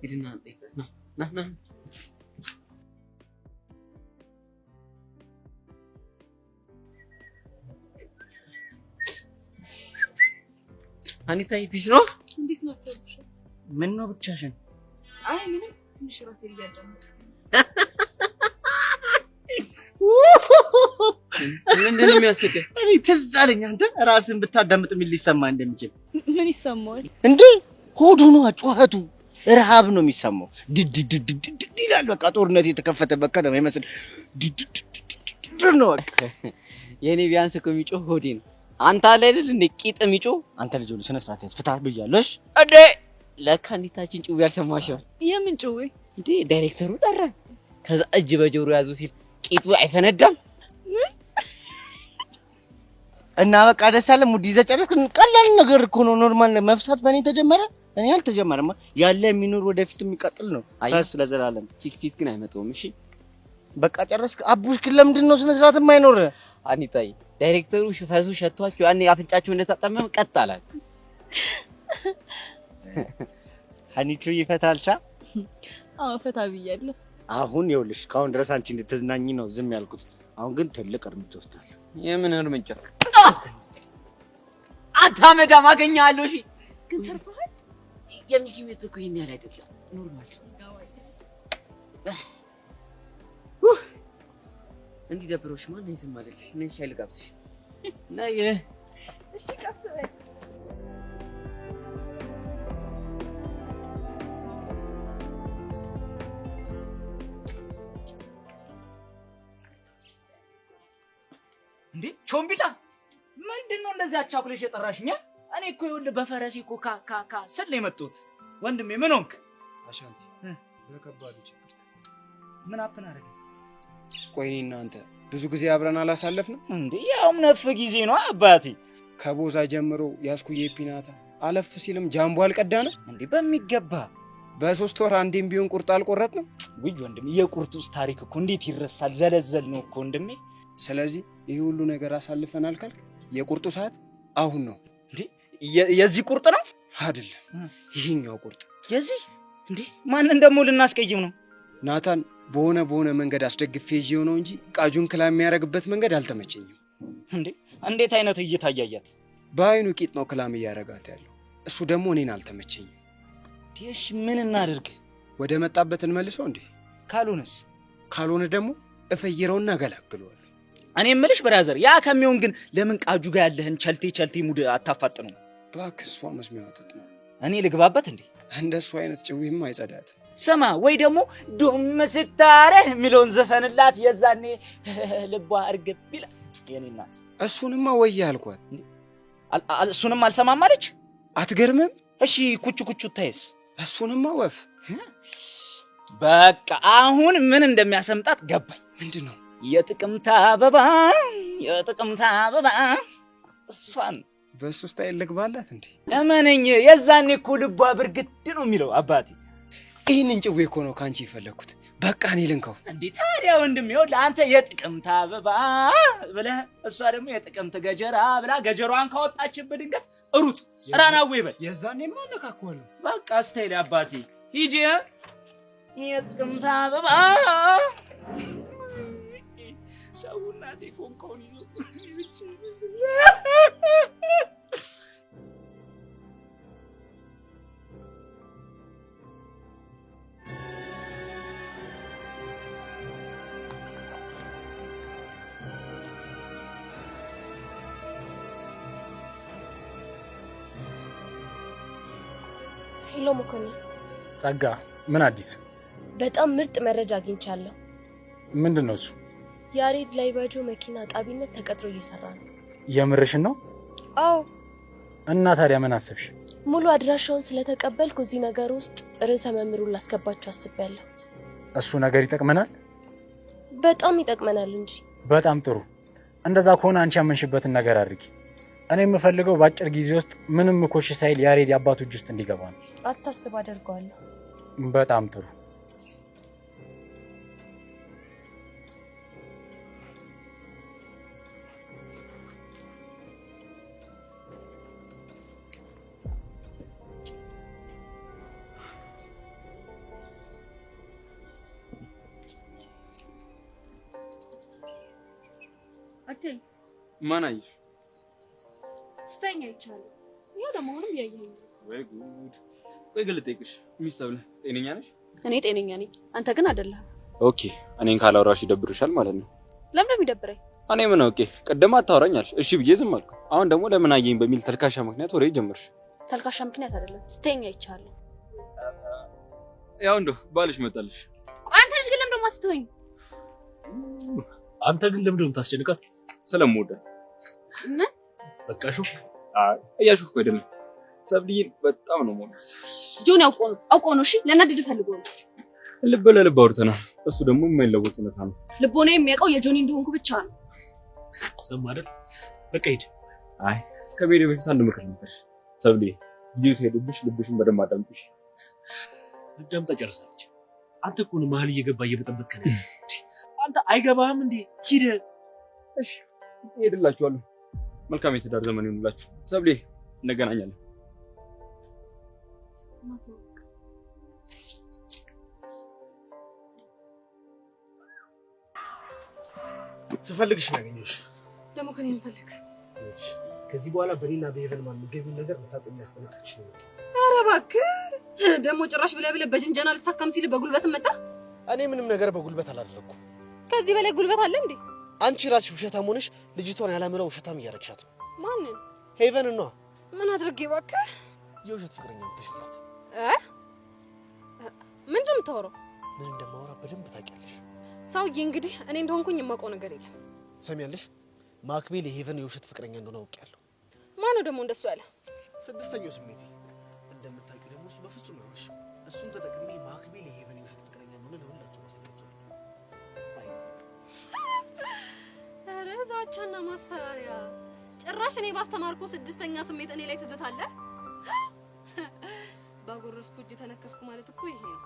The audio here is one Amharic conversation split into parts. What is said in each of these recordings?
ሂድና ና አኒታ ፒስ ነው እንዴት ነው? ምን ነው ብቻሽን? አይ ምንም ትንሽ ራሴ እያዳመጥኩ ምንድን ነው የሚያስቀኝ? እኔ ትዝ አለኝ አንተ ራስን ብታዳምጥ ምን ሊሰማ እንደሚችል። ምን ይሰማዋል እንዴ? ሆዱ ነው ጩኸቱ፣ ረሃብ ነው የሚሰማው። ድድድድድ ይላል። በቃ ጦርነት የተከፈተበት ከተማ ይመስል ድድድድ ነው በቃ። የኔ ቢያንስ እኮ የሚጮህ ሆዴ ነው። አንተ አለ አይደል እንደ ቂጥ የሚጮህ አንተ ልጅ ሁሉ ስነ ስርዓት ያዝ። ፍታ ብያለሽ እንዴ? ለካ አኒታችን ጩቤ ያልሰማሽው የምን ጩቤ እንዴ? ዳይሬክተሩ ጠራ። ከዛ እጅ በጆሮ ያዙ ሲል ቂጡ አይፈነዳም እና በቃ ደስ አለ። ሙድ ይዘህ ጨረስክ። ቀላል ነገር እኮ ነው። ኖርማል መፍሳት በእኔ ተጀመረ። እኔ አልተጀመረም። ያለ የሚኖር ወደፊት የሚቀጥል ነው። ታስ ለዘላለም ቺክቲክ ግን አይመጣውም። እሺ በቃ ጨረስክ። አቡሽ ግን ለምንድን ነው ስነ ስርዓት የማይኖር? አኒታይ ዳይሬክተሩ ፈሱ ሸቷቸው ያኔ አፍንጫቸው እንደታጠመም ቀጥ አላል። ሀኒቹ ይፈታልሻ? አዎ ፈታ ብያለሁ። አሁን ይኸውልሽ ካሁን ድረስ አንቺ እንድትዝናኝ ነው ዝም ያልኩት። አሁን ግን ትልቅ እርምጃ ወስዳለሁ። የምን እርምጃ? አታመዳ ማገኛለሁ። እሺ ግን ተርፈሃል። የሚኪሜት እኮ ይሄን ያህል አይደለም። ኖርማል እንዲህ ደብሮሽ ማን ነው ዝም አለልሽ? ነይ ሻይ ልጋብዝሽ። ነይ እሺ ቀስ በይ። እንዴ ቾምቢላ ምንድነው እንደዚህ አቻኩለሽ የጠራሽኝ? እኔ እኮ ይኸውልህ በፈረሴ እኮ ካ ስል የመጡት ወንድሜ ምን ሆንክ? አሻንቲ በከባዱ ችግር ምን አፕን አደረገ? ቆይ እኔና አንተ ብዙ ጊዜ አብረን አላሳለፍንም እንዴ? ያው ነፍ ጊዜ ነው አባቴ። ከቦዛ ጀምሮ ያስኩዬ ፒናታ አለፍ ሲልም ጃምቦ አልቀዳነ እንዴ? በሚገባ በሶስት ወር አንዴም ቢሆን ቁርጥ አልቆረጥንም። ውይ ወንድሜ የቁርጥ ውስጥ ታሪክ እኮ እንዴት ይረሳል? ዘለዘል ነው እኮ ወንድሜ። ስለዚህ ይሄ ሁሉ ነገር አሳልፈናል ካልክ የቁርጡ ሰዓት አሁን ነው። እንዴ የዚህ ቁርጥ ነው አይደለም ይሄኛው ቁርጥ የዚህ እንዴ? ማንን ደግሞ ልናስቀይም ነው? ናታን በሆነ መንገድ አስደግፌ ይዤው ነው እንጂ ቃጁን ክላ የሚያረግበት መንገድ አልተመቸኝም። እንዴ እንዴት አይነት እየታያያት? በአይኑ ቂጥ ነው ክላም እያረጋት ያለው። እሱ ደግሞ እኔን አልተመቸኝም። እሺ ምን እናድርግ? ወደ መጣበት እንመልሰው እንዴ? ካልሆነ ደግሞ እፈይረውና ገላግለዋለሁ። እኔ እምልሽ ብራዘር ያ ከሚሆን ግን ለምን ቃጁ ጋር ያለህን ቸልቴ ሙድ አታፋጥነው? እባክህ እሷ መስሚያው አጥጥ ነው። እኔ ልግባበት እንዴ? እንደሱ አይነት ጭዊም አይጸዳት። ስማ ወይ ደግሞ ዱም ስታረህ የሚለውን ዘፈንላት የዛኔ ልቧ እርግብ ይላል የኔናስ። እሱንማ ወይ ያልኳት እሱንም አልሰማም አለች። አትገርምም? እሺ ኩቹ ታይስ እሱንማ ወፍ በቃ አሁን ምን እንደሚያሰምጣት ገባኝ። ምንድነው? የጥቅምት አበባ እሷን በሱ ስታይል ልግባላት እንዴ? እመነኝ የዛኔ እኮ ልቧ ብርግድ ነው የሚለው አባቴ። ይህንን ጭዌ እኮ ነው ካንቺ የፈለኩት። በቃ እኔ ልንከው እንዴ? ታዲያ ወንድም ይኸውልህ አንተ የጥቅምት አበባ ብለህ እሷ ደግሞ የጥቅምት ገጀራ ብላ ገጀሯን ካወጣችበት ድንገት ሩጥ ራናዌ በል። የዛኔማ ነካከዋለሁ። በቃ ስታይል አባቴ ሂጂ። የጥቅምት አበባ ሰውናቴ ኮንኮን ሄሎ መኮንን። ጸጋ ምን አዲስ? በጣም ምርጥ መረጃ አግኝቻለሁ። ምንድነው እሱ? ያሬድ ላይባጆ መኪና ጣቢነት ተቀጥሮ እየሰራ ነው። የምርሽን ነው? አዎ። እና ታዲያ ምን አሰብሽ? ሙሉ አድራሻውን ስለተቀበልኩ እዚህ ነገር ውስጥ ርዕሰ መምህሩን ላስገባቸው አስቤያለሁ። እሱ ነገር ይጠቅመናል? በጣም ይጠቅመናል እንጂ። በጣም ጥሩ። እንደዛ ከሆነ አንቺ ያመንሽበትን ነገር አድርጊ። እኔ የምፈልገው በአጭር ጊዜ ውስጥ ምንም ኮሽ ሳይል ያሬድ የአባቱ እጅ ውስጥ እንዲገባ ነው። አታስብ፣ አደርገዋለሁ። በጣም ጥሩ። አትይ ማን አየሽ? ስተኛ ይቻላል። ያ ደግሞ ምንም ያየኝ ወይ ጉድ። ወይ ግልጤቅሽ ሚስተብለ ጤነኛ ነሽ? እኔ ጤነኛ ነኝ፣ አንተ ግን አይደለህም። ኦኬ እኔን ካላወራሽ ይደብርሻል ማለት ነው። ለምን የሚደብረኝ? እኔ ምን አውቄ? ቅድም አታወራኛልሽ፣ እሺ ብዬ ዝም አልኩ። አሁን ደግሞ ለምን አየኝ በሚል ተልካሻ ምክንያት ወሬ ጀመርሽ። ተልካሻ ምክንያት አይደለም፣ ስተኛ ይቻላል። ያው እንደው ባልሽ መጣልሽ። አንተ ልጅ ግን ለምን ደግሞ አትተወኝ? አንተ ግን ለምን ደም ታስጨንቃት? ስለምወዳት። ምን በቃሹ? አይ እያሹፍ እኮ አይደለም። ሰብልዬን በጣም ነው የምወዳት። ጆን አውቆ ነው። እሺ ለናድድ ፈልጎ ነው። ልብ ለልብ አውርተናል። እሱ ደግሞ የማይለወጥ እውነታ ነው። ልቦና የሚያውቀው የጆኒ እንደሆንኩ ብቻ ነው። ሰማ አይደል? በቃ ሂድ። አይ ከቤት በፊት አንድ ምክር ልምከርሽ። ሰብልዬ ጊዜው ሲሄድብሽ ልብሽን በደንብ አዳምጪሽ። አዳምጣ ጨርሳለች። አንተ እኮ ነው መሀል እየገባ እየበጠበጥክ ነው። አንተ አይገባህም እንዴ? ሂድ። እሺ እሄድላችኋለሁ። መልካም የትዳር ዘመን ይሁንላችሁ። ሰብልዬ እንገናኛለን። ስፈልግሽ ነው ያገኘሁሽ። ደግሞ ከኔ ምን ፈልግ? ከዚህ በኋላ በኔና በሄቨን ማን የሚገኙ ነገር በታቆም ያስጠነቅቅሽ ነው። ኧረ እባክህ ደግሞ ጭራሽ ብለህ በጅንጀና ልትሳካም ሲል በጉልበት መጣ። እኔ ምንም ነገር በጉልበት አላደረኩም። ከዚህ በላይ ጉልበት አለ እንዴ? አንቺ ራስሽ ውሸታም ሆነሽ ልጅቷን ያላመለው ውሸታም እያረግሻት ነው። ማንን? ሄቨን ነው። ምን አድርጌ እባክህ? የውሸት ፍቅረኛ ተሽላት። ምንድን ነው የምታወራው? ምን እንደማወራ በደንብ ታውቂያለሽ። ሰውዬ እንግዲህ እኔ እንደሆንኩኝ የማውቀው ነገር የለም። ሰሚያለሽ? ማክቤል የሄቨን የውሸት ፍቅረኛ እንደሆነ አውቄያለሁ። ማነው ደግሞ እንደሱ ያለ? ስድስተኛው ስሜቴ። እንደምታውቂው ደግሞ እሱ በፍጹም አይዋሽም። እሱን ተጠቅሜ ማክቤል የሄቨን የውሸት ፍቅረኛ እንደሆነ ለሁላችሁ ማሳያችኋለሁ። ኧረ ዛቻና ማስፈራሪያ! ጭራሽ እኔ ባስተማርኩ ስድስተኛ ስሜት እኔ ላይ ትዝታለህ? ባጎረስኩ እጅ ተነከስኩ ማለት እኮ ይሄ ነው።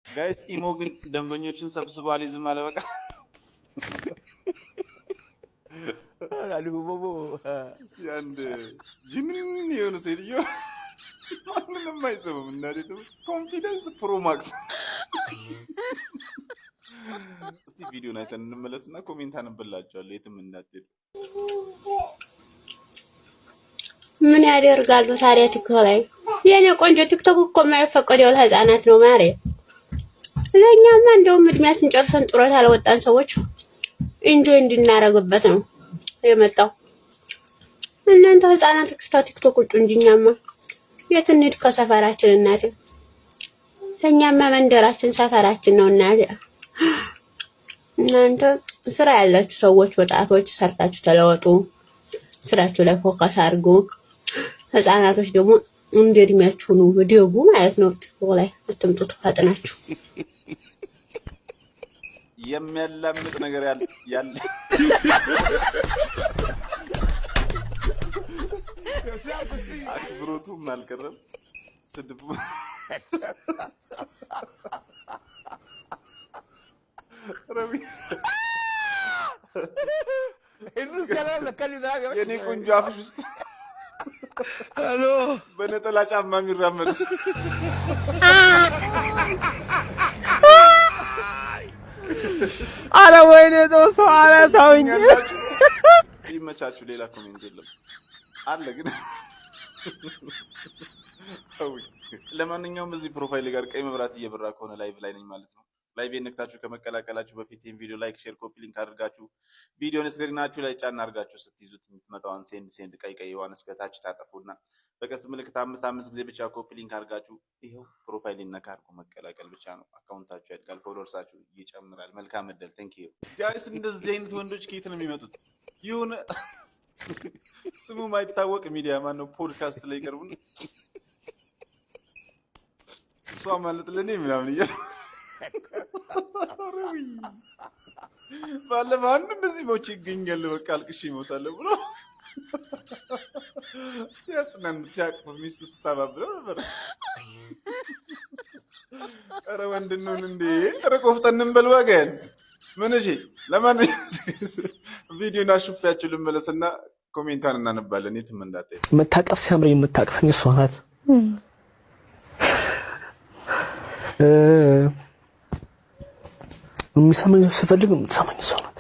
ጋይስ ኢሞ ግን ደንበኞችን ሰብስቧል። ይዝም አለ በቃ አሉ ቦቦ ሲያንድ ጅንን የሆነ ሴትዮ ማንንም አይሰሙም። እናቴ ኮንፊደንስ ፕሮ ማክስ። እስቲ ቪዲዮን አይተን እንመለስና ኮሜንት አነብላችኋለሁ። የትም እንዳትሄዱ። ምን ያደርጋሉ ታዲያ ቲክቶክ ላይ? የኔ ቆንጆ ቲክቶክ እኮ የማይፈቀደው ለህፃናት ነው ማሬ። ለኛማ እንደውም እድሜያችን ጨርሰን ጡረታ ያልወጣን ሰዎች ኢንጆይ እንድናረግበት ነው የመጣው። እናንተ ህፃናት ቲክቶክ ቁጭ እንጂኛማ የት እንሂድ ከሰፈራችን እናቴ። ለኛማ መንደራችን ሰፈራችን ነው እናቴ። እናንተ ስራ ያላችሁ ሰዎች ወጣቶች ሰርታችሁ ተለወጡ። ስራችሁ ላይ ፎከስ አድርጉ። ህፃናቶች ደግሞ እንደ እድሜያችሁ ነው ደጉ ማለት ነው። ቲክቶክ ላይ አትምጡ ተፈጥናችሁ። የሚያላምጥ ነገር ያለ አክብሮቱም አልቀረም ስድቡ ረቢ የኔ ቆንጆ አፍሽ ውስጥ ሄሎ በነጠላ ጫማ የሚራመድ አረ ወይኔ ተውሶ አረ ተውኝ። ይመቻችሁ። ሌላ ኮሜንት የለም አለ ግን ለማንኛውም እዚህ ፕሮፋይል ጋር ቀይ መብራት እየበራ ከሆነ ላይቭ ላይ ነኝ ማለት ነው። ላይቭ ነክታችሁ ከመቀላቀላችሁ በፊት ይሄን ቪዲዮ ላይክ፣ ሼር፣ ኮፒ ሊንክ አድርጋችሁ ቪዲዮን ስክሪናችሁ ላይ ጫን አድርጋችሁ ስትይዙት የምትመጣውን ሴንድ ቀይ ዋን እስከታች ታጠፉና በቀስ ምልክት 5 ጊዜ ብቻ ኮፒ ሊንክ አድርጋችሁ ይሄው ፕሮፋይል ነካ አድርጎ መቀላቀል ብቻ ነው። አካውንታችሁ ያድጋል፣ ፎሎወርሳችሁ ይጨምራል። መልካም እድል። ቴንክ ዩ ጋይስ። እንደዚህ አይነት ወንዶች ከየት ነው የሚመጡት? ይሁን ስሙ ማይታወቅ ሚዲያ ማን ነው ፖድካስት ላይ ቀርቡን እሷ ማለት ለኔ ምናምን እያለ ባለፈው አንዱ እንደዚህ ሞቼ ይገኛል በቃ አልቅሼ እሞታለሁ ብሎ ሲያጽናንት ሲያቅፉት ሚስቱ ስታባብለው ነበር። ኧረ ወንድ እንሁን እንዴ! ኧረ ቆፍጠን እንበል ወገን። ምን እሺ፣ ለማንኛውም ቪዲዮን አሹፌያችሁ ልመለስና ኮሜንቷን እናነባለን። የትም እንዳትሄዱ። መታቀፍ ሲያምረኝ የምታቅፈኝ እሷ ናት። የሚሰማኝ ስፈልግ የምትሰማኝ እሷ ናት።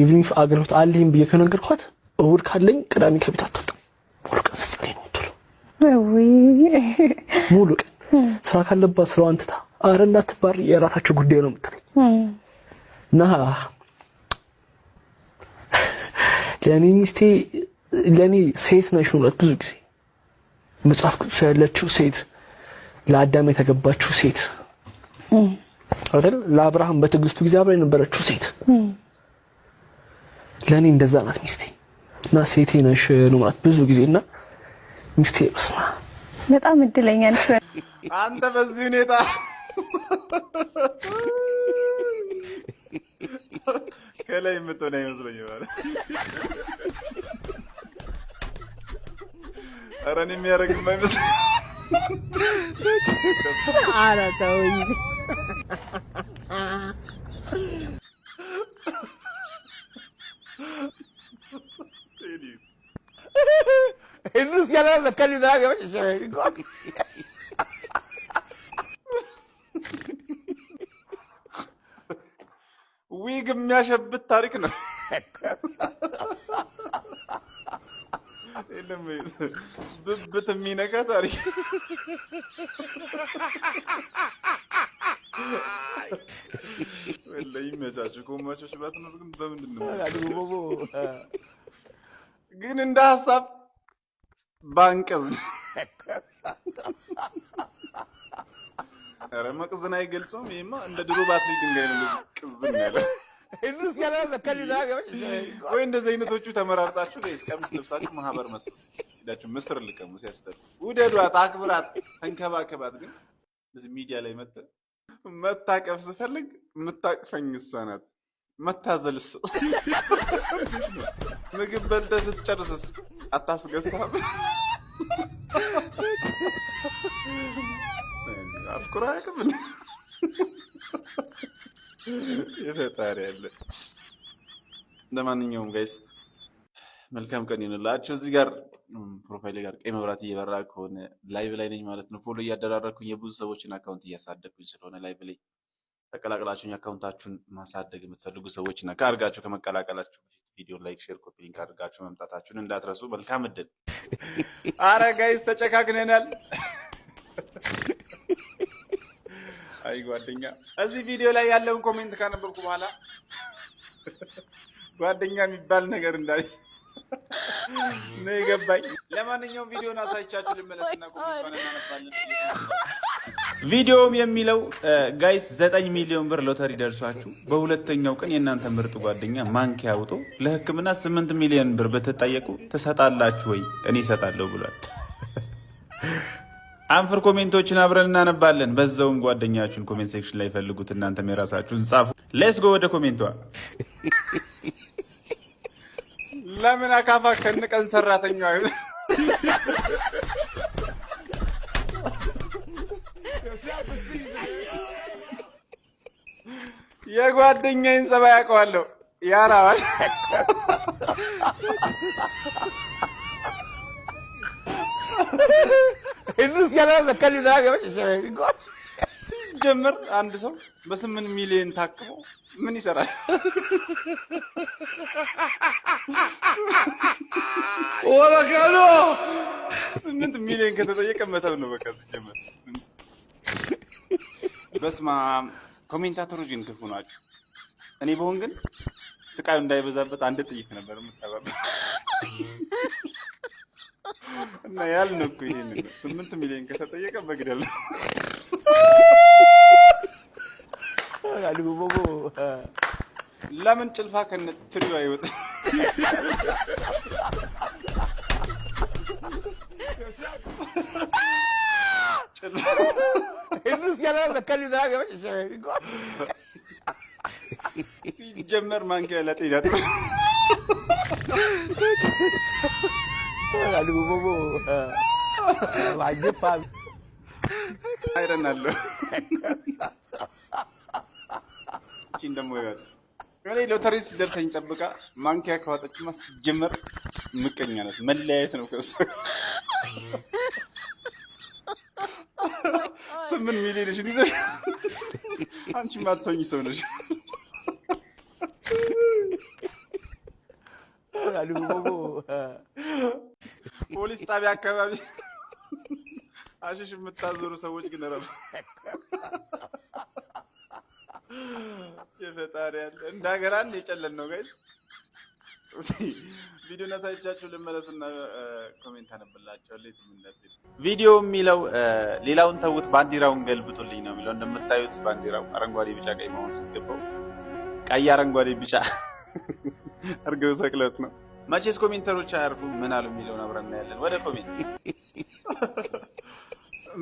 ኢቭን ኢፍ አገልግሎት አለኝ ብዬ ከነገርኳት እሑድ ካለኝ ቅዳሜ ከቤት አትወጣም። ሙሉ ቀን ስትጸልይ ነው የምትውለው። ሙሉ ቀን ስራ ካለባት ስራዋን ትታ ኧረ እንዳትባሪ የራሳቸው ጉዳይ ነው የምትለኝ እና ለእኔ ሚስቴ ለእኔ ሴት ነሽ ነው ብዙ ጊዜ መጽሐፍ ቅዱስ ያለችው ሴት ለአዳም የተገባችው ሴት አይደል? ለአብርሃም በትዕግስቱ ጊዜ አብራ የነበረችው ሴት ለእኔ እንደዛ ናት ሚስቴ እና ሴቴ ነሽ ነው ማለት ብዙ ጊዜና ሚስቴ በስማ በጣም እድለኛ ነሽ አንተ በዚህ ሁኔታ ከላይ የምትሆን አይመስለኝም ማለት ኧረ እኔ የሚያደርግም አይመስለኝም። ኧረ ተውኝ። ዊግ የሚያሸብት ታሪክ ነው። ብብት የሚነካ ታሪክ ወላሂ ይመቻችሁ። ኮማቸው ሽባት ነው ግን በምንድን ነው ግን እንደ ሀሳብ ባንቀዝ ኧረ መቅዝን አይገልጸውም። ይሄማ እንደ ድሮ ባትሪ ድንጋይ ነው ቅዝን ያለው። ወይ እንደዚህ አይነቶቹ ተመራርጣችሁ ጋይስ ቀሚስ ለብሳችሁ ማህበር መስል ሄዳችሁ ምስር ልቀሙ ሲያስተር ውደዷት፣ አክብራት፣ ተንከባከባት። ግን እዚህ ሚዲያ ላይ መታቀፍ ስፈልግ የምታቅፈኝ እሷ ናት። መታዘልስ ምግብ በልተህ ስትጨርስስ አታስገሳም? አፍኩራ ያቅም የፈጣሪ ያለ። ለማንኛውም ጋይስ መልካም ቀን ይሁንላችሁ። እዚህ ጋር ፕሮፋይል ጋር ቀይ መብራት እየበራ ከሆነ ላይቭ ላይ ነኝ ማለት ነው። ፎሎ እያደራረኩኝ የብዙ ሰዎችን አካውንት እያሳደግኩኝ ስለሆነ ላይቭ ላይ ተቀላቅላችሁኝ አካውንታችሁን ማሳደግ የምትፈልጉ ሰዎች እና ካርጋችሁ ከመቀላቀላችሁ በፊት ቪዲዮ ላይክ፣ ሼር፣ ኮፒ ሊንክ አድርጋችሁ መምጣታችሁን እንዳትረሱ። መልካም እድል። አረ ጋይስ ተጨካክነናል። አይ ጓደኛ እዚህ ቪዲዮ ላይ ያለውን ኮሜንት ካነበብኩ በኋላ ጓደኛ የሚባል ነገር እንዳለ ነው የገባኝ። ለማንኛውም ቪዲዮን አሳይቻችሁ ልመለስና ኮሜንቱን እናነባለን። ቪዲዮም የሚለው ጋይስ 9 ሚሊዮን ብር ሎተሪ ደርሷችሁ በሁለተኛው ቀን የእናንተ ምርጥ ጓደኛ ማንኪያ አውጦ ለሕክምና 8 ሚሊዮን ብር ብትጠየቁ ትሰጣላችሁ ወይ? እኔ እሰጣለሁ ብሏል። አንፍር ኮሜንቶችን አብረን እናነባለን። በዛውም ጓደኛችሁን ኮሜንት ሴክሽን ላይ ፈልጉት፣ እናንተም የራሳችሁን ጻፉ። ሌትስ ጎ ወደ ኮሜንቷ። ለምን አካፋ ከንቀን ሰራተኛው አይሁን? የጓደኛዬን ጸባይ አውቀዋለሁ። ያራዋል ሲጀምር አንድ ሰው በ8 ሚሊዮን ታክሞ ምን ይሰራል? ወላካሎ 8 ሚሊዮን ከተጠየቀ መተው ነው በቃ ሲጀምር። በስማ ኮሜንታተሮች ግን ክፉ ናቸው። እኔ በሆን ግን ስቃዩ እንዳይበዛበት አንድ ጥይት ነበር የምታባባ እና ያልነው እኮ ይሄን ነው። 8 ሚሊዮን ከተጠየቀ በግደል ነው። ለምን ጭልፋ ከነ ትሪው አይወጣ? ሲጀመር ማንኪያ ለጤና ጥሩ አይረናለሁ። እቺን ደግሞ ይወጣ እኔ ሎተሪ ሲደርሰኝ ጠብቃ ማንኪያ ካወጣችማ ሲጀመር ምቀኛ ናት። መለያየት ነው ከእሷ። 8 ሚሊዮን ይዘሽ አንቺ ማትሆኚ ሰው ነሽ። ፖሊስ ጣቢያ አካባቢ አሽሽ የምታዞሩ ሰዎች ግን ረፍ የፈጣሪ ያለ እንደ ሀገር አንድ የጨለን ነው ጋይስ። ቪዲዮን አሳይቻችሁ ልመለስና ኮሜንት አነብላችኋለሁ። ቪዲዮ የሚለው ሌላውን ተውት ባንዲራውን ገልብጡልኝ ነው የሚለው። እንደምታዩት ባንዲራው አረንጓዴ፣ ቢጫ፣ ቀይ መሆን ሲገባው ቀይ፣ አረንጓዴ፣ ቢጫ አርገው ሰቅለት ነው። መቼስ ኮሜንተሮች አያርፉ ምን አሉ የሚለውን አብረን እናያለን። ወደ ኮሜንት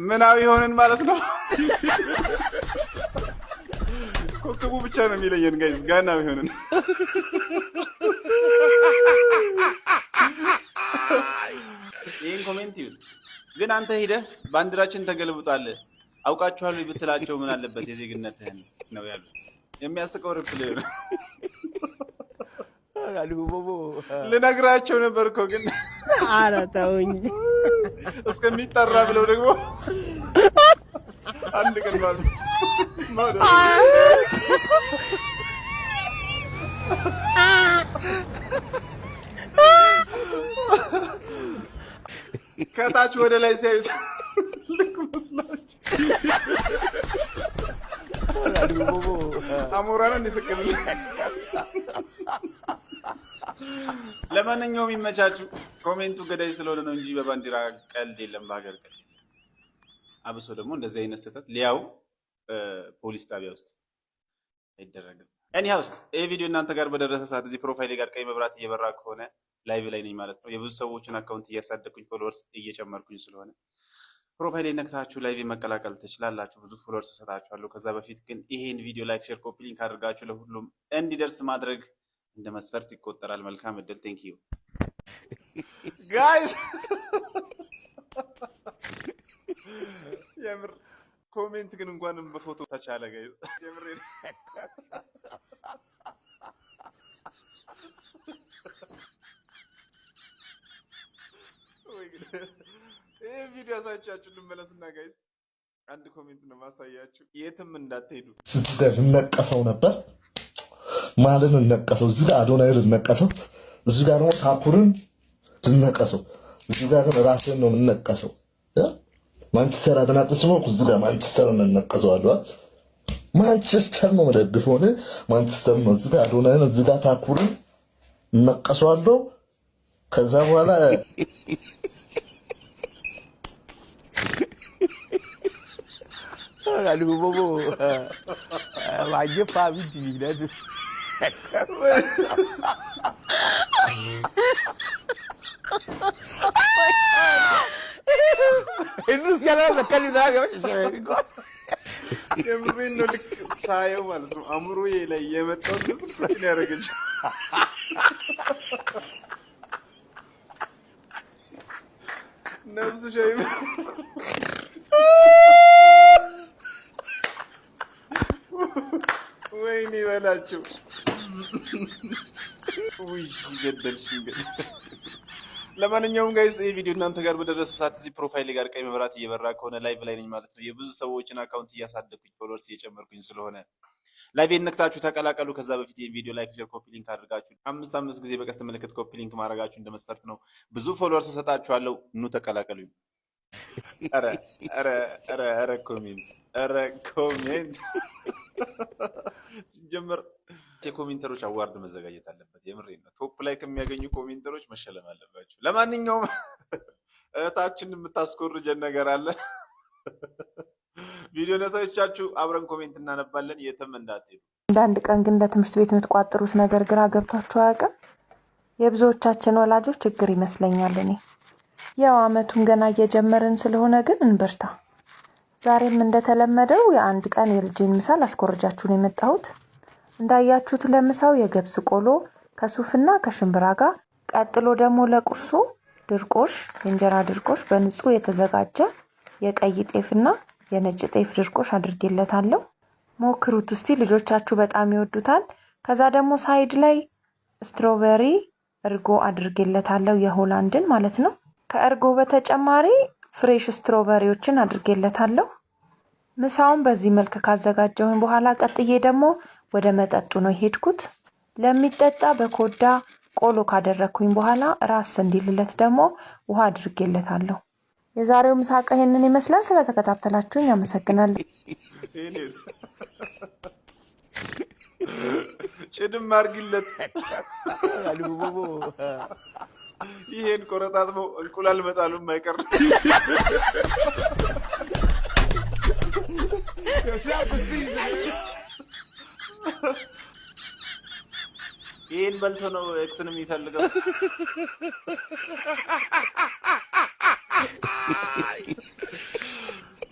ምናዊ ሆነን ማለት ነው። ኮከቡ ብቻ ነው የሚለየን ጋይስ። ጋናዊ ሆነን ይሄን ኮሜንት ይሁን ግን አንተ ሄደህ ባንዲራችን ተገልብጧል አውቃችኋለሁ ብትላቸው ምን አለበት? የዜግነትህን ነው ያሉት። የሚያስቀው ሪፕሌይ ነው። ልነግራቸው ነበር እኮ ግን ኧረ ተውኝ እስከሚጠራ ብለው ደግሞ አንድ ቀን ማለት ከታች ወደ ላይ ሲያዩት ልክ መስላችሁ አሞራ ነው እንዲስቅልኝ። ለማንኛውም ይመቻችሁ። ኮሜንቱ ገዳይ ስለሆነ ነው እንጂ በባንዲራ ቀልድ የለም፣ በሀገር ቀልድ የለም። አብሶ ደግሞ እንደዚህ አይነት ስህተት ሊያው ፖሊስ ጣቢያ ውስጥ አይደረግም። ኤኒሃውስ ይህ ቪዲዮ እናንተ ጋር በደረሰ ሰዓት እዚህ ፕሮፋይሌ ጋር ቀይ መብራት እየበራ ከሆነ ላይቭ ላይ ነኝ ማለት ነው። የብዙ ሰዎችን አካውንት እያሳደግኩኝ ፎሎወርስ እየጨመርኩኝ ስለሆነ ፕሮፋይሌ ነክታችሁ ላይቭ መቀላቀል ትችላላችሁ። ብዙ ፎሎወርስ እሰጣችኋለሁ። ከዛ በፊት ግን ይሄን ቪዲዮ ላይክ፣ ሼር፣ ኮፒ ሊንክ አድርጋችሁ ለሁሉም እንዲደርስ ማድረግ እንደ መስፈርት ይቆጠራል። መልካም እድል። ቴንክ ዩ ጋይስ። የምር ኮሜንት ግን እንኳንም በፎቶ ተቻለ ጋይስ። የምር ይሄ ቪዲዮ ያሳያችሁ ልመለስና ጋይስ አንድ ኮሜንት ነው ማሳያችሁ። የትም እንዳትሄዱ። ስትገር ነቀሰው ነበር ማለት ነው። ነቀሰው እዚህ ጋር አዶናይ ነቀሰው፣ እዚህ ጋር ደግሞ ታኩርን ነቀሰው፣ እዚህ ጋር ደግሞ ራስን ነው የምንነቀሰው። ማንቸስተር አድናቂስ ነው እዚህ ጋር ማንቸስተር ነው የምንነቀሰው። ማንቸስተር ነው መደግፈው ነው ማንቸስተር ነው። እዚህ ጋር አዶናይ ነው፣ እዚህ ጋር ታኩርን ነቀሰዋለሁ። ከዛ በኋላ Aduh, bobo. Wajib Pak Biji dah tu. Ini sekarang sekali dah macam የምሬን ነው። ልክ ሳየው ማለት ነው አእምሮዬ ላይ የመጣው ስፍራን ያደረገች ነፍስ ሸይ ወይኔ በላቸው። ውይ ገደልሽኝ። ለማንኛውም ጋይስ ይህ ቪዲዮ እናንተ ጋር በደረሰ ሰዓት እዚህ ፕሮፋይል ጋር ቀይ መብራት እየበራ ከሆነ ላይቭ ላይ ነኝ ማለት ነው። የብዙ ሰዎችን አካውንት እያሳደግኩኝ ፎሎወርስ እየጨመርኩኝ ስለሆነ ላይቭ ነክታችሁ ተቀላቀሉ። ከዛ በፊት ይህን ቪዲዮ ላይክ፣ ሼር፣ ኮፒ ሊንክ አድርጋችሁ አምስት ጊዜ በቀስት ምልክት ኮፒ ሊንክ ማድረጋችሁ እንደ መስፈርት ነው። ብዙ ፎሎወርስ እሰጣችኋለሁ። ኑ ተቀላቀሉኝ። ኧረ ኮሜንት ሲጀመር የኮሜንተሮች አዋርድ መዘጋጀት አለበት። የምሬን ነው። ቶፕ ላይ ከሚያገኙ ኮሜንተሮች መሸለም አለባቸው። ለማንኛውም እህታችን የምታስኮርጀን ነገር አለ። ቪዲዮ ነሳቻችሁ አብረን ኮሜንት እናነባለን። የትም እንዳትሄዱ። አንዳንድ ቀን ግን ለትምህርት ቤት የምትቋጥሩት ነገር ግራ ገብቷችሁ አያውቅም? የብዙዎቻችን ወላጆች ችግር ይመስለኛል። እኔ ያው አመቱን ገና እየጀመርን ስለሆነ ግን እንበርታ። ዛሬም እንደተለመደው የአንድ ቀን የልጄን ምሳ ላስኮርጃችሁ ነው የመጣሁት። እንዳያችሁት ለምሳው የገብስ ቆሎ ከሱፍና ከሽምብራ ጋር፣ ቀጥሎ ደግሞ ለቁርሱ ድርቆሽ፣ የእንጀራ ድርቆሽ በንጹህ የተዘጋጀ የቀይ ጤፍና የነጭ ጤፍ ድርቆሽ አድርጌለታለሁ። ሞክሩት እስቲ፣ ልጆቻችሁ በጣም ይወዱታል። ከዛ ደግሞ ሳይድ ላይ ስትሮበሪ እርጎ አድርጌለታለሁ፣ የሆላንድን ማለት ነው። ከእርጎ በተጨማሪ ፍሬሽ ስትሮበሪዎችን አድርጌለታለሁ። ምሳውን በዚህ መልክ ካዘጋጀሁኝ በኋላ ቀጥዬ ደግሞ ወደ መጠጡ ነው የሄድኩት። ለሚጠጣ በኮዳ ቆሎ ካደረኩኝ በኋላ ራስ እንዲልለት ደግሞ ውሃ አድርጌለታለሁ። የዛሬው ምሳቃ ይሄንን ይመስላል። ስለተከታተላችሁኝ አመሰግናለሁ። ጭድም አድርጊለት። ይሄን ቆረጣጥሞ እንቁላል መጣሉም አይቀር። ይሄን በልቶ ነው ኤክስን የሚፈልገው።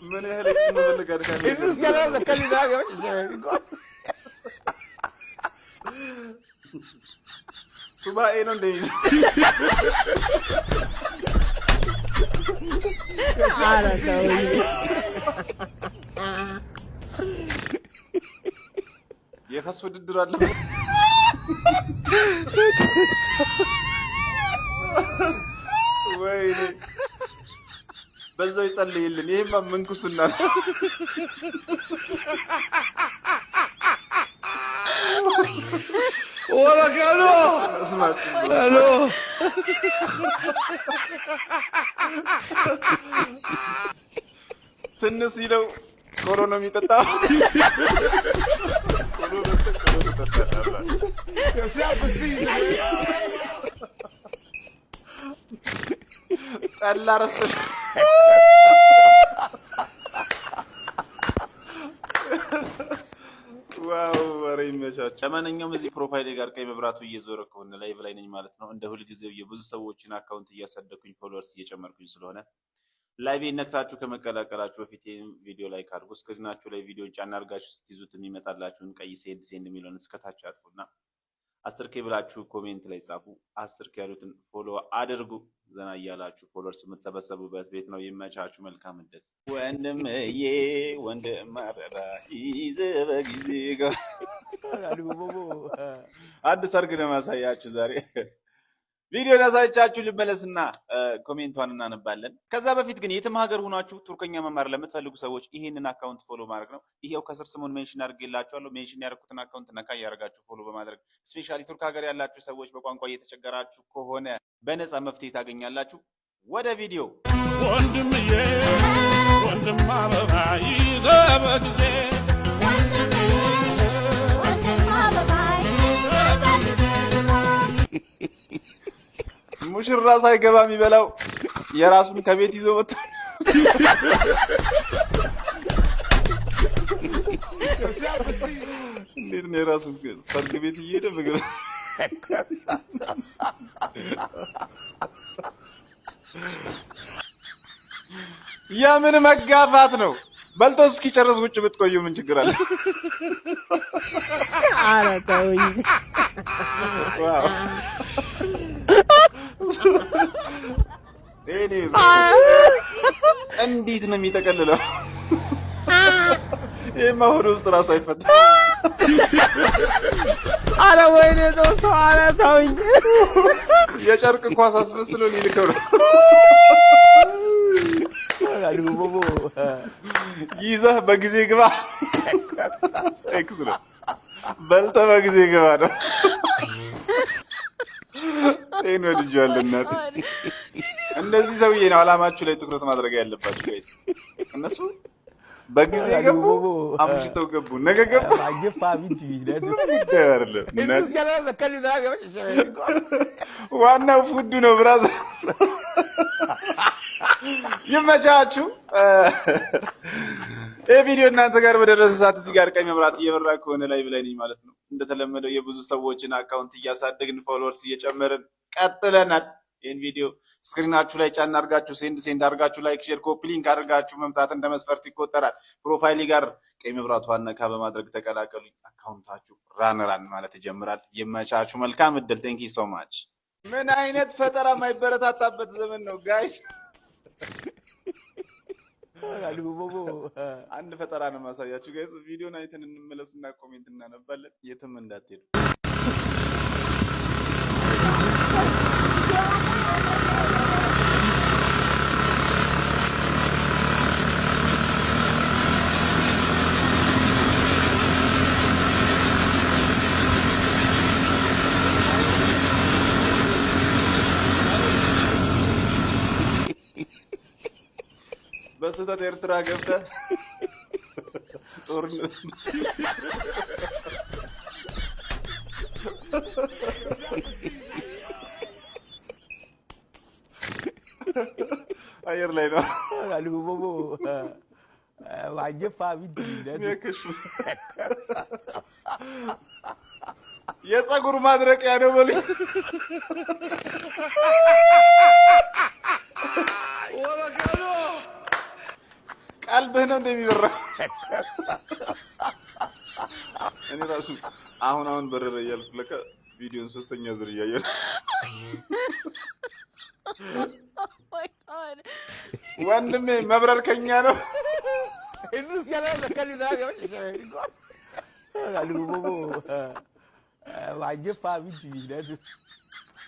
ምን ያህል ኤክስ መፈልግ አድካሚ ሱባኤ ነው እንደሚይዝ የከስ ውድድር አለ። ወይኔ በዛው ይጸልይልን። ይሄማ ምንኩስና ነው። Hola, Carlos. Hello. ትንሽ ሲለው ቆሎ ነው የሚጠጣ። ጠላ ረስተሽ ዋው ወሬ ይመቻች። ለማንኛውም እዚህ ፕሮፋይል ጋር ቀይ መብራቱ እየዞረ ከሆነ ላይቭ ላይ ነኝ ማለት ነው። እንደ ሁልጊዜው የብዙ ሰዎችን አካውንት እያሳደኩኝ ፎሎወርስ እየጨመርኩኝ ስለሆነ ላይቭ ነክታችሁ ከመቀላቀላችሁ በፊት ቪዲዮ ላይክ አድርጉ። ስክሪናችሁ ላይ ቪዲዮን ጫና አድርጋችሁ ስትይዙት የሚመጣላችሁን ቀይ ሴንድ የሚለውን እስከታች አጥፉና 10K ብላችሁ ኮሜንት ላይ ጻፉ። 10K ያሉትን ፎሎ አድርጉ። ዘና እያላችሁ ፎሎወርስ የምትሰበሰቡበት ቤት ነው። ይመቻችሁ። መልካም እድል። ወንድምዬ ወንድም አበባ ይዘህ በጊዜ አንድ ሰርግ ነው ማሳያችሁ ዛሬ ቪዲዮ ያሳያችሁ ልመለስና ኮሜንቷን እናነባለን። ከዛ በፊት ግን የትም ሀገር ሆናችሁ ቱርክኛ መማር ለምትፈልጉ ሰዎች ይሄንን አካውንት ፎሎ ማድረግ ነው። ይሄው ከስር ስሙን ሜንሽን አድርጌላችኋለሁ። ሜንሽን ያደረኩትን አካውንት ነካ ያደርጋችሁ ፎሎ በማድረግ ስፔሻሊ ቱርክ ሀገር ያላችሁ ሰዎች በቋንቋ እየተቸገራችሁ ከሆነ በነፃ መፍትሄ ታገኛላችሁ። ወደ ቪዲዮ ወንድምዬ ወንድም አበባ ይዘህ በጊዜ ሙሽራ ሳይገባ የሚበላው የራሱን ከቤት ይዞ ወጣ። እንዴት ነው የራሱን ሰርግ ቤት እየሄደ ምግብ የምን መጋፋት ነው? በልቶ እስኪጨርስ ውጭ ብትቆዩ ምን ችግር አለ? ኧረ ተውኝ። ዋው እንዴት ነው የሚጠቀልለው? ይሄማ ሆድ ውስጥ ራሱ አይፈታ። ኧረ ወይኔ ሰው ኧረ ተውኝ። የጨርቅ ኳስ አስመስሎ ሊልከው ነው። ይዘህ በጊዜ ግባ። ኤክስ ነው። በልተህ በጊዜ ግባ ነው። ይሄን ወድጄዋለሁ እናቴ። እንደዚህ ሰውዬ ነው አላማችሁ ላይ ትኩረት ማድረግ ያለባችሁ ጋይስ። እነሱ በጊዜ ገቡ፣ አምሽተው ገቡ፣ ነገ ገቡ። ዋናው ፉዱ ነው ብራዘር። ይመቻችሁ። ይህ ቪዲዮ እናንተ ጋር በደረሰ ሰዓት እዚህ ጋር ቀይ መብራት እየበራ ከሆነ ላይ ብለኝ ማለት ነው። እንደተለመደው የብዙ ሰዎችን አካውንት እያሳደግን ፎሎወርስ እየጨመርን ቀጥለናል። ይህን ቪዲዮ ስክሪናችሁ ላይ ጫን አድርጋችሁ ሴንድ አድርጋችሁ ላይክ፣ ሼር፣ ኮፒ ሊንክ አድርጋችሁ መምጣት እንደ መስፈርት ይቆጠራል። ፕሮፋይሊ ጋር ቀይ መብራቷን ነካ በማድረግ ተቀላቀሉኝ። አካውንታችሁ ራን ማለት ይጀምራል። ይመቻችሁ። መልካም እድል። ቴንክ ዩ ሶ ማች። ምን አይነት ፈጠራ የማይበረታታበት ዘመን ነው ጋይስ። አንድ ፈጠራ ነው ማሳያችሁ ጋይስ። ቪዲዮን አይተን እንመለስና ኮሜንት እናነባለን። የትም እንዳትሄዱ። በስህተት ኤርትራ ገብተህ ጦርነት አየር ላይ ነው። የፀጉር ማድረቂያ ነው በሉኝ። ቀልብህ ነው እንደሚበራ። እኔ ራሱ አሁን በረረ እያልኩ ለካ ቪዲዮን ሶስተኛ ዙር እያየሁ ወንድሜ መብረር ከኛ ነው።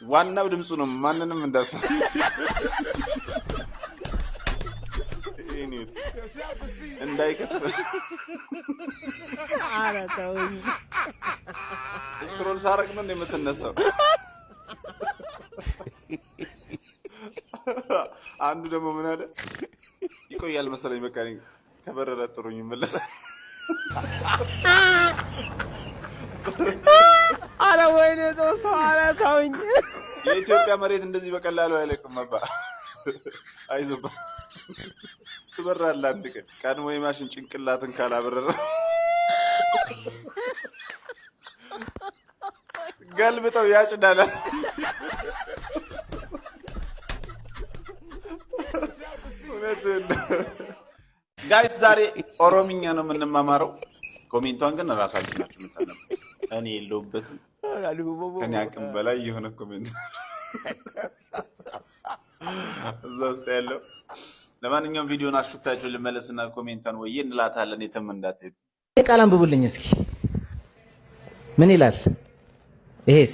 ዋናው ድምፁ ነው። ማንንም እንዳሰ እንዳይከትፍ ስክሮል ሳረግ ነው የምትነሳው። አንዱ ደግሞ ምን አለ? ይቆያል መሰለኝ። በቃ ከበረረ ጥሩኝ ይመለሳል። ኧረ ወይኔ ሰው ኧረ ተውኝ። የኢትዮጵያ መሬት እንደዚህ በቀላሉ አይለቅም። አባ አይዞህ ትበራለህ አንድ ቀን። ቀድሞ የማሽን ጭንቅላትን ካላበረረ ገልብጠው ያጭዳል። ጋይስ ዛሬ ኦሮምኛ ነው የምንማማረው። ኮሜንቷን ግን ራሳችሁ ናችሁ የምታነቡት። እኔ የለሁበትም። ከኔ አቅም በላይ የሆነ ኮሜንት እዛ ውስጥ ያለው። ለማንኛውም ቪዲዮን አሹፋችሁ ልመለስና ኮሜንቷን ወይ እንላታለን። የትም እንዳትሄዱ። ቃል አንብቡልኝ እስኪ ምን ይላል? ይሄስ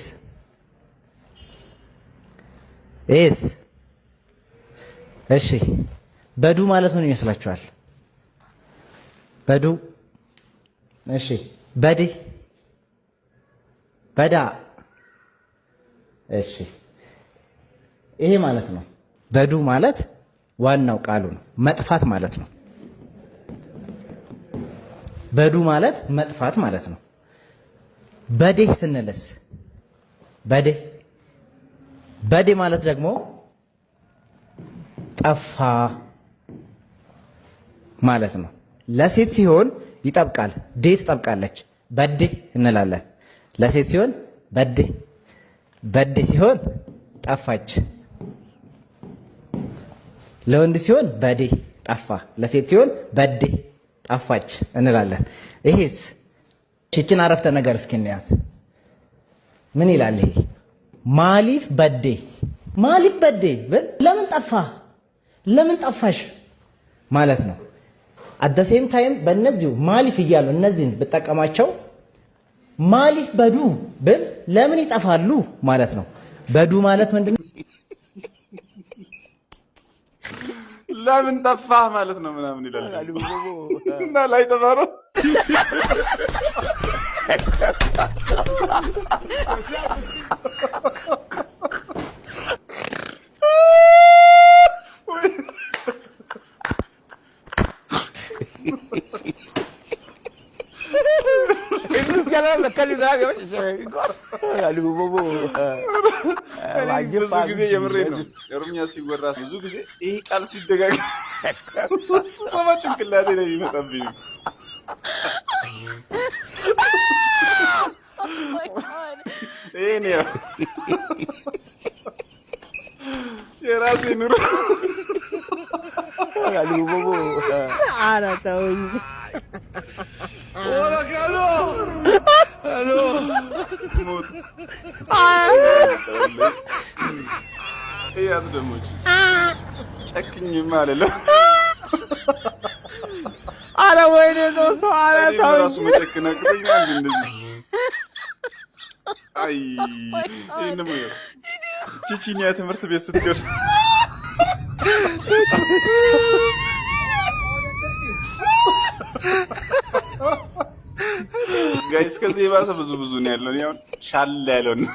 ኤስ እሺ በዱ ማለት ምን ይመስላችኋል? በዱ እሺ በዲ በዳ እሺ ይሄ ማለት ነው። በዱ ማለት ዋናው ቃሉ ነው፣ መጥፋት ማለት ነው። በዱ ማለት መጥፋት ማለት ነው። በዴ ስንልስ በዴ በዴ ማለት ደግሞ ጠፋ ማለት ነው። ለሴት ሲሆን ይጠብቃል፣ ዴ ትጠብቃለች፣ በዴ እንላለን። ለሴት ሲሆን በዴ፣ በዴ ሲሆን ጠፋች። ለወንድ ሲሆን በዴ ጠፋ፣ ለሴት ሲሆን በዴ ጠፋች እንላለን። ይሄስ ይህችን አረፍተ ነገር እስኪ እንያት። ምን ይላል ይሄ? ማሊፍ በዴ። ማሊፍ በዴ ብል ለምን ጠፋ፣ ለምን ጠፋሽ ማለት ነው። አት ሴም ታይም በእነዚሁ ማሊፍ እያሉ እነዚህን ብጠቀማቸው ማሊፍ በዱ ብል ለምን ይጠፋሉ ማለት ነው። በዱ ማለት ምንድነው? ለምን ጠፋህ ማለት ነው ምናምን ይላል እና ላይ ተባሮ ብዙ ጊዜ የምሬን ነው ኦሮምኛ ሲወራ ብዙ ጊዜ ይህ ቃል ሲደጋገም ስሰማ ጭንቅላቴ ላይ ይመጣብኝ። ይሄን ያው የራሴ ኑሮ ኧረ ተውኝ። እያት ደሞች ጨክኝማ አለለም። ኧረ ወይኔ ነው ሰው ኧረ ተውኝ። ራሱ መጨክን አቅቶኛል እንደዚህ። አይ ይሄን ነው ቺቺኒያ ትምህርት ቤት ስትገርስ ጋይስ ከዚህ የባሰ ብዙ ነው ያለው። አሁን ሻል ያለው ነው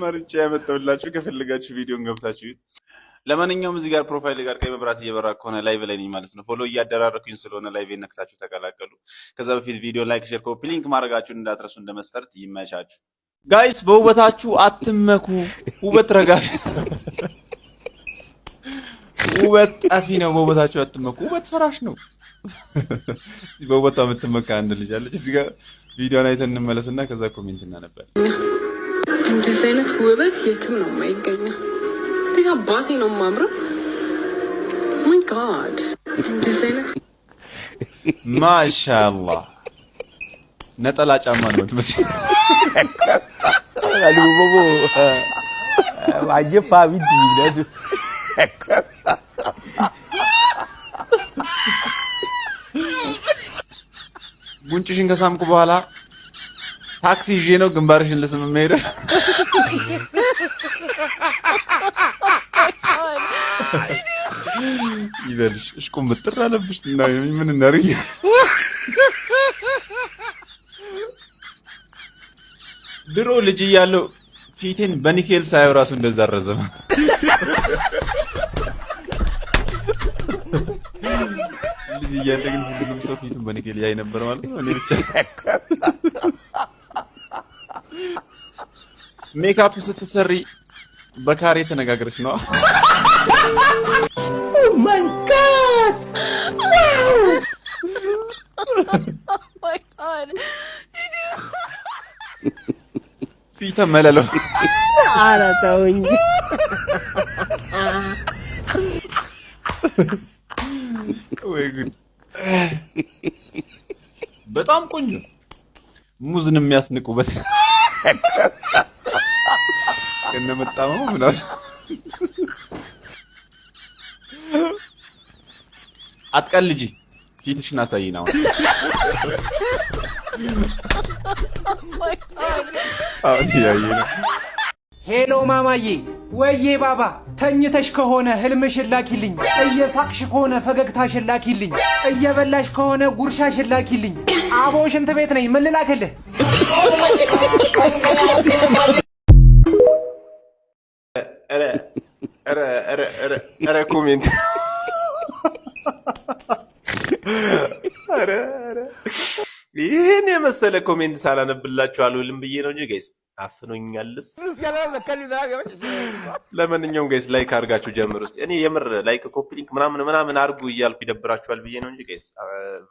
መርጬ ያመጣሁላችሁ። ከፈለጋችሁ ቪዲዮን ገብታችሁ ይዩት። ለማንኛውም እዚህ ጋር ፕሮፋይል ጋር ቀይ መብራት እየበራ ከሆነ ላይቭ ላይ ነኝ ማለት ነው። ፎሎ እያደራረኩኝ ስለሆነ ላይቭ ነክታችሁ ተቀላቀሉ። ከዛ በፊት ቪዲዮ ላይክ፣ ሼር፣ ኮፒ ሊንክ ማድረጋችሁን እንዳትረሱ። እንደ መስፈርት ይመቻችሁ ጋይስ። በውበታችሁ አትመኩ። ውበት ረጋፊ ውበት ጠፊ ነው። በውበታችሁ አትመኩ። ውበት ፈራሽ ነው። እዚህ በውበቷ የምትመካ አንድ ልጅ አለች። እዚህ ጋር ቪዲዮን አይተን እንመለስና ከዛ ኮሜንት እናነባለን። እንደዚህ አይነት ውበት የትም ነው የማይገኘው። እንዴት አባቴ ነው የማምረው። ማይ ጋድ እንደዚህ አይነት ማሻአላህ ነጠላ ጫማ ነው የምትመስለው። አሉቦቦ አጀፋ ቢዲ ይላል። ጉንጭሽን ከሳምኩ በኋላ ታክሲ ይዤ ነው ግንባርሽን ልስም የምሄደው። ይበልሽ እሽቁም ብጥር አለብሽ እና ምን እናርኝ። ድሮ ልጅ እያለሁ ፊቴን በኒኬል ሳየው ራሱ እንደዛ ረዘመ። ልጅ እያለ ግን ሁሉም ሰው ፊቱን በኒኬል ያይ ነበር ማለት ነው። እኔ ብቻ ሜካፕ ስትሰሪ በካሬ ተነጋግረሽ ነው? ኦ ማይ ጋድ ዋው ማይ ጋድ ፊተ መለለው። ኧረ ተውኝ። ወይ ጉድ! በጣም ቆንጆ ሙዝን የሚያስንቁበት ከነመጣመው ምናምን አትቀልጂ። ፊትሽን አሳይና ሄሎ ማማዬ፣ ወዬ ባባ ተኝተሽ ከሆነ ህልምሽን ላኪልኝ እየሳቅሽ ከሆነ ፈገግታሽን ላኪልኝ እየበላሽ ከሆነ ጉርሻሽን ላኪልኝ አቦ ሽንት ቤት ነኝ ምን ልላክልህ ኧረ ኮሜንት ይሄን የመሰለ ኮሜንት ሳላነብላችሁ አልውልም ብዬ ነው እንጂ ጋይስ አፍኖኛልስ። ለማንኛውም ጋይስ ላይክ አድርጋችሁ ጀምሩ እስቲ። እኔ የምር ላይክ ኮፒ ሊንክ ምናምን አድርጉ እያልኩ ይደብራችኋል ብዬ ነው እንጂ ጋይስ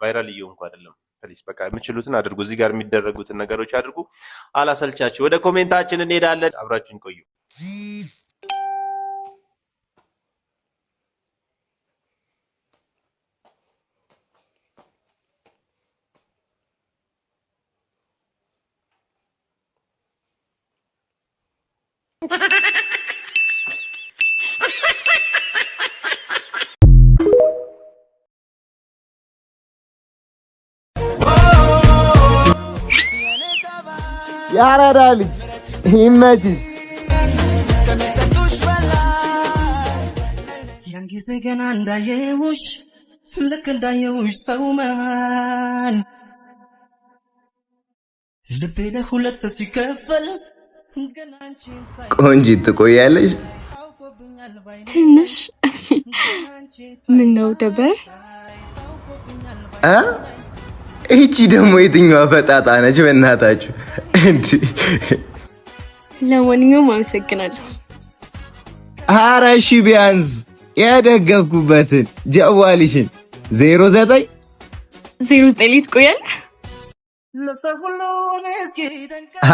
ቫይራል እየሆንኩ አይደለም። ፕሊስ በቃ የምችሉትን አድርጉ። እዚህ ጋር የሚደረጉትን ነገሮች አድርጉ። አላሰልቻችሁ። ወደ ኮሜንታችን እንሄዳለን። አብራችሁን ቆዩ። ያራዳ ልጅ ይመችሽ። ያን ጊዜ ገና እንዳየውሽ ልክ እንዳየውሽ ሰው መሃል ልቤ ለሁለት ሲከፈል ቆንጂት ትቆያለሽ? ትንሽ ምን ነው ደበር? እቺ ደግሞ የትኛዋ ፈጣጣ ነች በእናታችሁ? እንዴ ለማንኛውም አመሰግናለሁ። ኧረ እሺ ቢያንስ የደገፍኩበትን ጀዋልሽን 09 ልትቆያል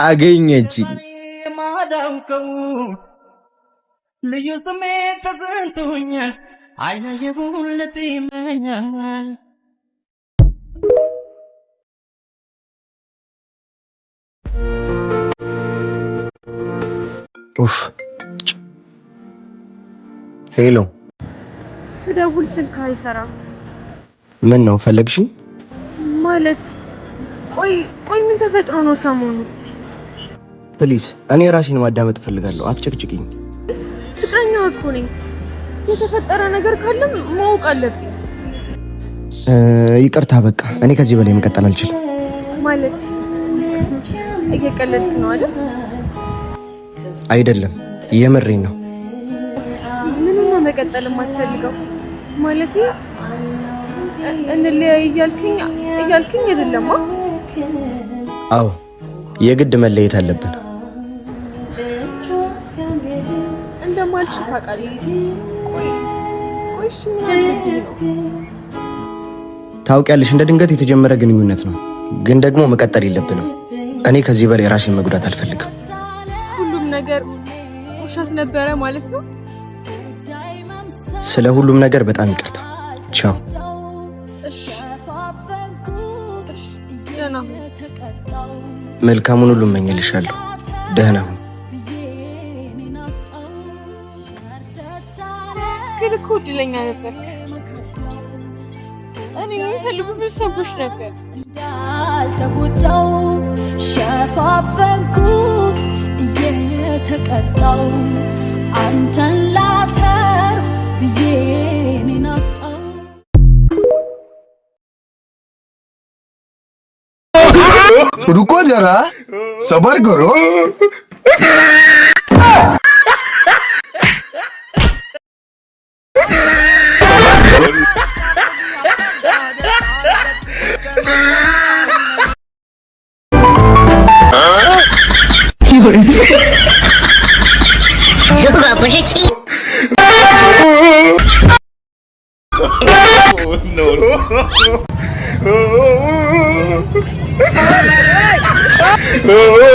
አገኘች ማዳውከው ልዩ ስሜት ተሰንቶኛል አይና የቡልብ ይመኛል ኡፍ ሄሎ ስደውል ስልክ አይሰራም። ምን ነው ፈለግሽኝ? ማለት ቆይ ምን ተፈጥሮ ነው ሰሞኑ? ፕሊዝ እኔ ራሴን ማዳመጥ ፈልጋለሁ። አትጨቅጭቂኝ። ፍቅረኛዋ እኮ ነኝ። የተፈጠረ ነገር ካለም ማወቅ አለብኝ። ይቅርታ በቃ እኔ ከዚህ በላይ መቀጠል አልችልም። ማለት እየቀለድክ ነው አይደል? አይደለም የምሬን ነው። ምኑን ነው መቀጠል የማትፈልገው? ማለት እንለያይ እያልከኝ አይደለም? አዎ የግድ መለየት አለብን። እንደማልችል ታውቃለህ። ቆይ እሺ ምን አድርጌ ነው? ታውቂያለሽ እንደ ድንገት የተጀመረ ግንኙነት ነው፣ ግን ደግሞ መቀጠል የለብንም። እኔ ከዚህ በላይ ራሴን መጉዳት አልፈልግም። ሁሉም ነገር ውሸት ነበረ ማለት ነው? ስለ ሁሉም ነገር በጣም ይቅርታ። ቻው። እሺ ደህና ሁን። መልካሙን ሁሉ እመኝልሻለሁ። ደህና ሁን። ግን እኮ እድለኛ ነበርክ። እኔ የሚፈልጉ ብዙ ሰዎች ነበር። እንዳልተጎዳው ሸፋፈንኩት እየተቀጣው አንተን ላተርፍ ብዬ እኔን አጣው። रुको जरा सबर करो No.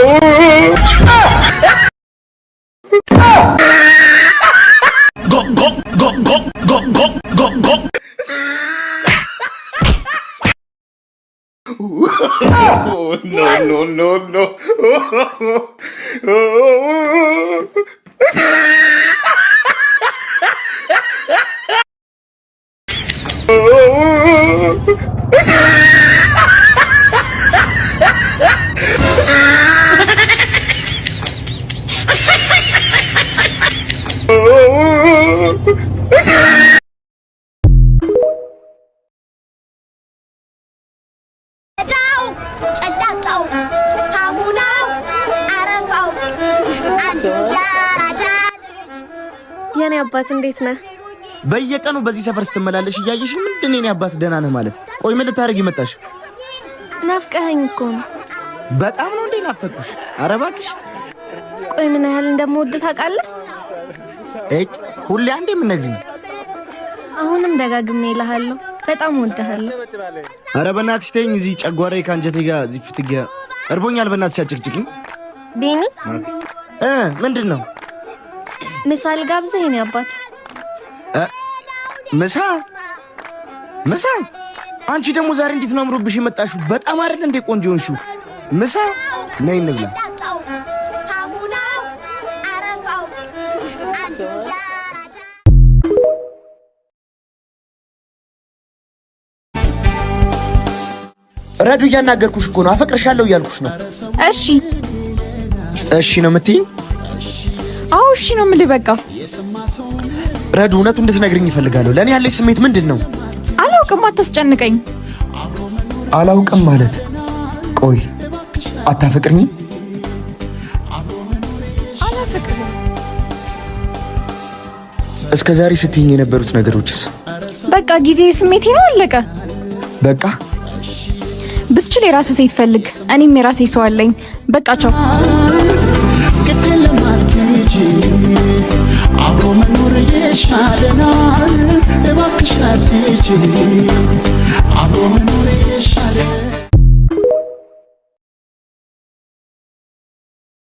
አባት እንዴት ነህ? በየቀኑ በዚህ ሰፈር ስትመላለሽ እያየሽ ምንድነው የኔ አባት ደህና ነህ ማለት? ቆይ ምን ልታረጊ መጣሽ? ናፍቀኸኝ እኮ ነው። በጣም ነው እንዴ ናፈቅኩሽ? ኧረ እባክሽ። ቆይ ምን ያህል እንደምወድ ታውቃለህ? እጭ ሁሌ አንዴ ምን ነግሪኝ? አሁንም ደጋግሜ እልሃለሁ በጣም ወድሃለሁ። ኧረ በእናትሽ ተይኝ። እዚህ ጨጓራዬ ካንጀቴ ጋር እዚህ ፍትጋ እርቦኛል። በእናትሽ አጭቅጭቂኝ። ቢኒ ምንድነው? ምሳ ልጋብዝህ የኔ አባት? ምሳ? አንቺ ደግሞ ዛሬ እንዴት ነው አምሮብሽ የመጣሽው? በጣም አይደል እንዴ ቆንጆ ሆንሽው። ምሳ ነይ እንብላ። ረዱ እያናገርኩሽ እኮ ነው። አፈቅርሻለሁ እያልኩሽ ነው። እሺ ነው የምትይኝ? አዎ እሺ ነው የምልህ። በቃ ረዱ እውነቱን እንድትነግሪኝ እፈልጋለሁ። ለእኔ ያለሽ ስሜት ምንድን ነው? አላውቅም፣ አታስጨንቀኝ። አላውቅም ማለት? ቆይ አታፈቅርኝም? አላፈቅርም። እስከ ዛሬ ስትይኝ የነበሩት ነገሮችስ? በቃ ጊዜ ስሜቴ ነው፣ አለቀ። በቃ ብትችል የራስህ ሴት ፈልግ፣ እኔም የራሴ ሰው አለኝ። በቃ ቻው። አብሮ መኖር ይሻለናል። እባክሽ አትሂጂ